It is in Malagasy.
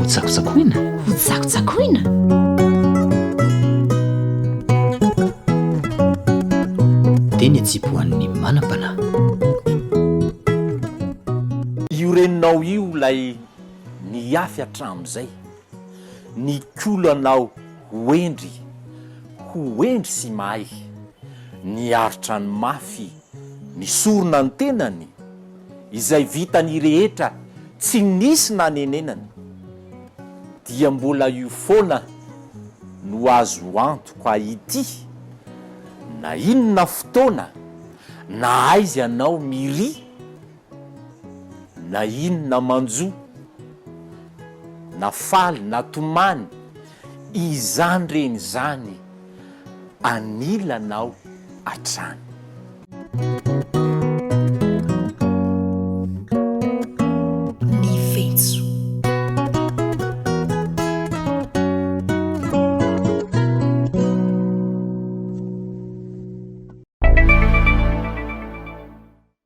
tsakotsakona ho tsakotsakoina teny atsipoan'ny manam-pana io reninao io lay niafy atram'izay ny kolo anao hoendry sy mahay niaritra ny mafy ny sorona ny tenany izay vitany rehetra tsy nisy nanenenany dia mbola io foana no azo antoko ity na inona fotoana na aizy anao miry na inona manjo na faly na tomany izany reny zany anilanao atrany